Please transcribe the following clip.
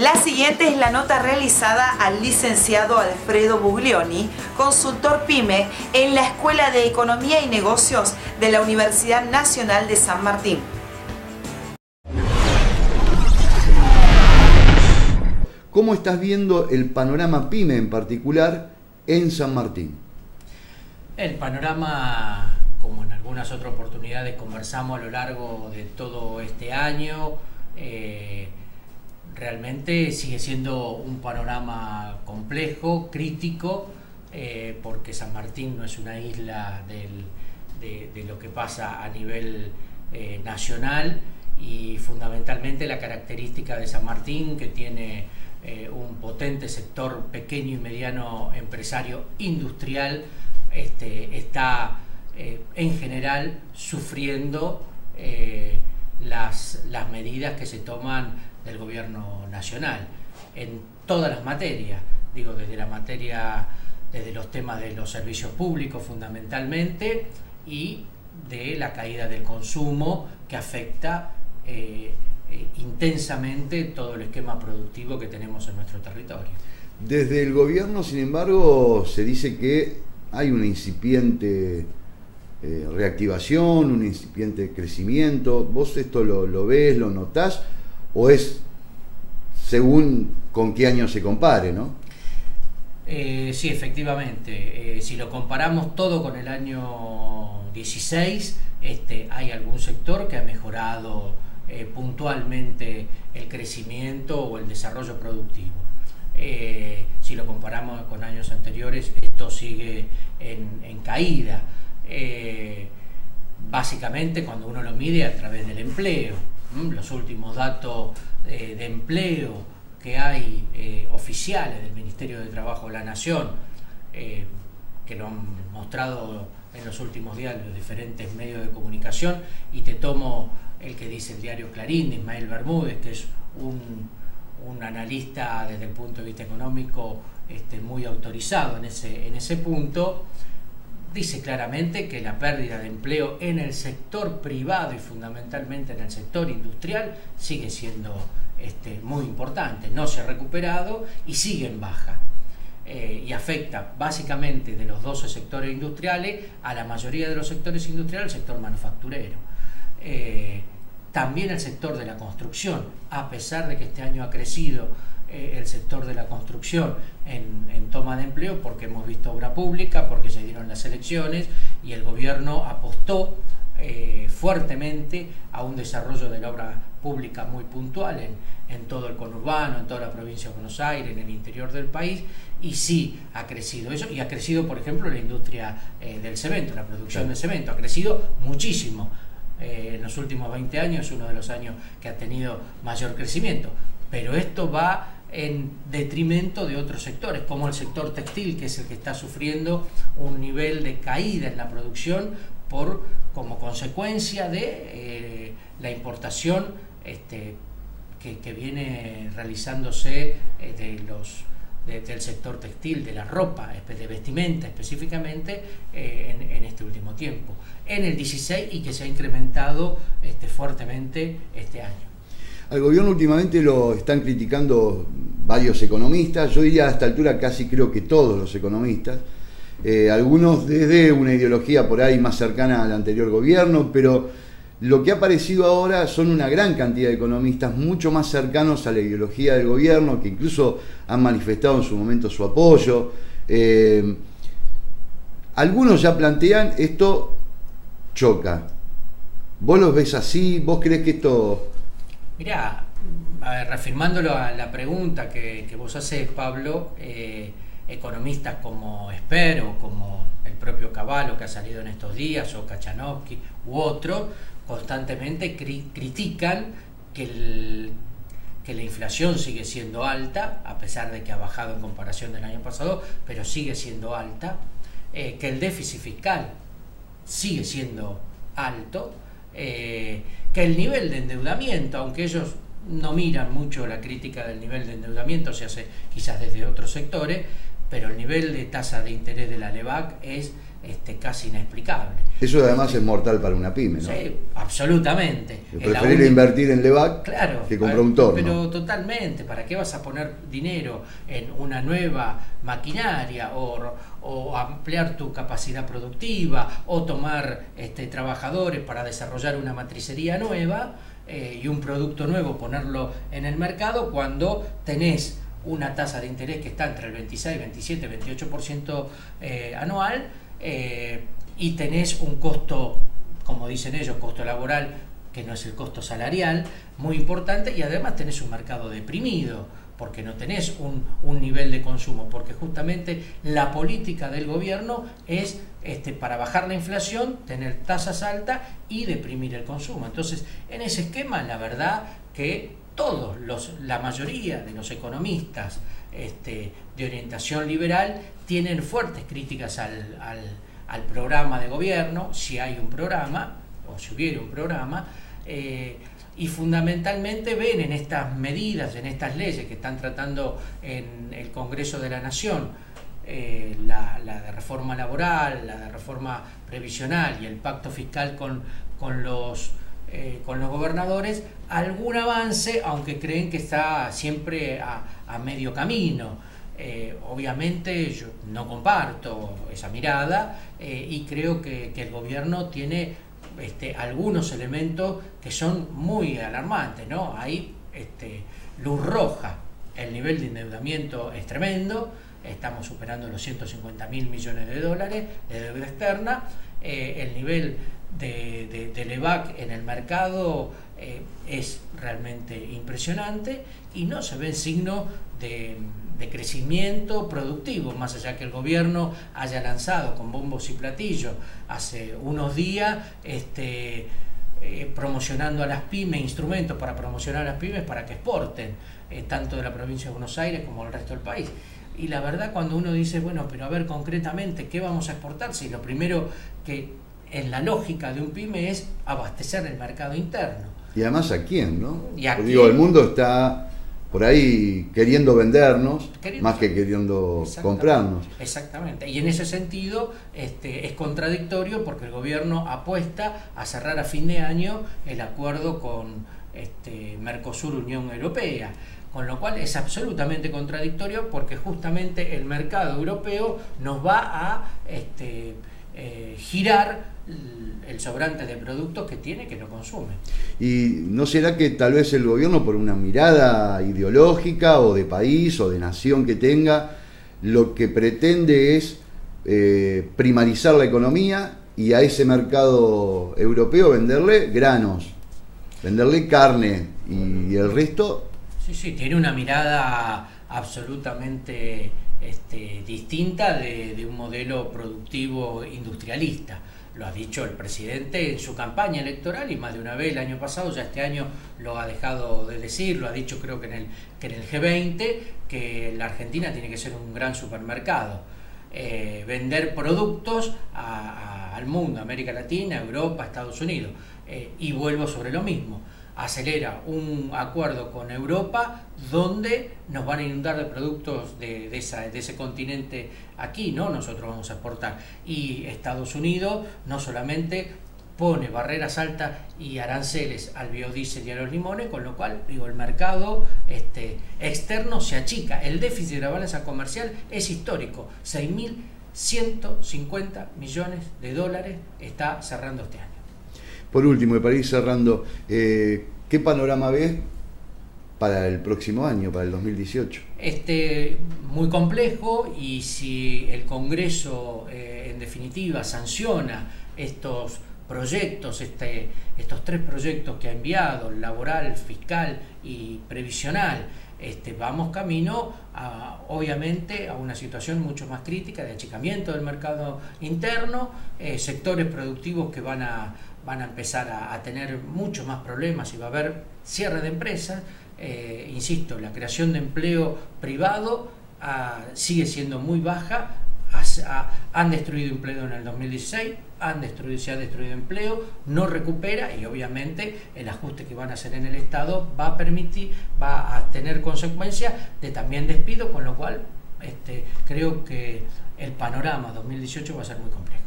La siguiente es la nota realizada al licenciado Alfredo Buglioni, consultor PYME en la Escuela de Economía y Negocios de la Universidad Nacional de San Martín. ¿Cómo estás viendo el panorama PYME en particular en San Martín? El panorama, como en algunas otras oportunidades conversamos a lo largo de todo este año, realmente sigue siendo un panorama complejo, crítico, porque San Martín no es una isla de lo que pasa a nivel nacional, y fundamentalmente la característica de San Martín, que tiene un potente sector pequeño y mediano empresario industrial, está en general sufriendo las medidas que se toman del gobierno nacional en todas las materias, digo, desde los temas de los servicios públicos fundamentalmente, y de la caída del consumo, que afecta intensamente todo el esquema productivo que tenemos en nuestro territorio. Desde el gobierno, sin embargo, se dice que hay una incipiente reactivación, un incipiente crecimiento. ¿Vos esto lo ves, lo notás, o es según con qué año se compare, no? Sí, efectivamente. Si lo comparamos todo con el año 16, hay algún sector que ha mejorado puntualmente el crecimiento o el desarrollo productivo. Si lo comparamos con años anteriores, esto sigue en caída. Básicamente, cuando uno lo mide a través del empleo, los últimos datos de empleo que hay oficiales del Ministerio de Trabajo de la Nación, que lo han mostrado en los últimos días los diferentes medios de comunicación, y te tomo el que dice el diario Clarín, de Ismael Bermúdez, que es un analista desde el punto de vista económico muy autorizado en ese punto. Dice claramente que la pérdida de empleo en el sector privado y fundamentalmente en el sector industrial sigue siendo muy importante, no se ha recuperado y sigue en baja, y afecta básicamente de los 12 sectores industriales a la mayoría de los sectores industriales, el sector manufacturero. También el sector de la construcción, a pesar de que este año ha crecido el sector de la construcción en toma de empleo, porque hemos visto obra pública, porque se dieron las elecciones y el gobierno apostó fuertemente a un desarrollo de la obra pública muy puntual en todo el conurbano, en toda la provincia de Buenos Aires, en el interior del país, y sí ha crecido eso, y ha crecido, por ejemplo, la industria del cemento, la producción de cemento, ha crecido muchísimo. En los últimos 20 años es uno de los años que ha tenido mayor crecimiento, pero esto va en detrimento de otros sectores, como el sector textil, que es el que está sufriendo un nivel de caída en la producción como consecuencia de la importación que viene realizándose del sector textil, de la ropa, de vestimenta específicamente, en este último tiempo, en el 16, y que se ha incrementado fuertemente este año. Al gobierno últimamente lo están criticando varios economistas, yo diría a esta altura casi creo que todos los economistas, algunos desde una ideología por ahí más cercana al anterior gobierno, pero lo que ha aparecido ahora son una gran cantidad de economistas mucho más cercanos a la ideología del gobierno, que incluso han manifestado en su momento su apoyo. Algunos ya plantean esto choca. ¿Vos los ves así? ¿Vos crees que esto...? Mirá, reafirmándolo a la pregunta que vos haces, Pablo, economistas como Esper o como el propio Cavallo, que ha salido en estos días, o Kachanowski u otros, constantemente critican que la inflación sigue siendo alta, a pesar de que ha bajado en comparación del año pasado, pero sigue siendo alta, que el déficit fiscal sigue siendo alto, que el nivel de endeudamiento, aunque ellos no miran mucho la crítica del nivel de endeudamiento, se hace quizás desde otros sectores, pero el nivel de tasa de interés de la LEBAC es casi inexplicable. Eso además es mortal para una pyme, ¿no? Sí, absolutamente. Es preferible invertir en Levac, claro, que comprar un torno. Pero totalmente, ¿para qué vas a poner dinero en una nueva maquinaria o ampliar tu capacidad productiva o tomar trabajadores para desarrollar una matricería nueva y un producto nuevo, ponerlo en el mercado cuando tenés una tasa de interés que está entre el 26, 27, 28% anual y tenés un costo, como dicen ellos, costo laboral, que no es el costo salarial, muy importante, y además tenés un mercado deprimido, porque no tenés un nivel de consumo, porque justamente la política del gobierno es para bajar la inflación, tener tasas altas y deprimir el consumo. Entonces, en ese esquema, la verdad que la mayoría de los economistas de orientación liberal tienen fuertes críticas al programa de gobierno, si hay un programa, o si hubiera un programa, y fundamentalmente ven en estas medidas, en estas leyes que están tratando en el Congreso de la Nación, la de reforma laboral, la de reforma previsional y el pacto fiscal con los gobernadores, algún avance, aunque creen que está siempre a medio camino. Obviamente yo no comparto esa mirada y creo que el gobierno tiene algunos elementos que son muy alarmantes, ¿no? Hay luz roja, el nivel de endeudamiento es tremendo, estamos superando los 150.000 millones de dólares de deuda externa, el nivel de Levac en el mercado es realmente impresionante y no se ven signos de crecimiento productivo, más allá que el gobierno haya lanzado con bombos y platillos hace unos días promocionando a las pymes, instrumentos para promocionar a las pymes para que exporten, tanto de la provincia de Buenos Aires como del resto del país. Y la verdad, cuando uno dice, bueno, pero a ver concretamente, ¿qué vamos a exportar? Si lo primero que en la lógica de un pyme es abastecer el mercado interno. Y además, ¿a quién, no? ¿Y a quién? Digo, el mundo está por ahí queriendo vendernos, más que queriendo comprarnos. Exactamente. Y en ese sentido es contradictorio porque el gobierno apuesta a cerrar a fin de año el acuerdo con Mercosur, Unión Europea. Con lo cual es absolutamente contradictorio porque justamente el mercado europeo nos va a girar el sobrante de productos que tiene, que no consume. ¿Y no será que tal vez el gobierno, por una mirada ideológica o de país o de nación que tenga, lo que pretende es primarizar la economía y a ese mercado europeo venderle granos, venderle carne y el resto? Sí, tiene una mirada absolutamente distinta de un modelo productivo industrialista. Lo ha dicho el presidente en su campaña electoral y más de una vez el año pasado, ya este año lo ha dejado de decir, lo ha dicho creo que en el G20, que la Argentina tiene que ser un gran supermercado, vender productos al mundo, América Latina, Europa, Estados Unidos, y vuelvo sobre lo mismo. Acelera un acuerdo con Europa donde nos van a inundar de productos de ese continente aquí, ¿no? Nosotros vamos a exportar. Y Estados Unidos no solamente pone barreras altas y aranceles al biodiesel y a los limones, con lo cual el mercado externo se achica. El déficit de la balanza comercial es histórico, 6.150 millones de dólares está cerrando este año. Por último, y para ir cerrando, ¿qué panorama ves para el próximo año, para el 2018? Muy complejo, y si el Congreso en definitiva sanciona estos proyectos, estos 3 proyectos que ha enviado, laboral, fiscal y previsional, vamos camino obviamente a una situación mucho más crítica de achicamiento del mercado interno, sectores productivos que van a empezar a tener mucho más problemas y va a haber cierre de empresas. Insisto, la creación de empleo privado sigue siendo muy baja. Han destruido empleo en el 2016, se ha destruido empleo, no recupera, y obviamente el ajuste que van a hacer en el Estado va a tener consecuencias de también despido, con lo cual creo que el panorama 2018 va a ser muy complejo.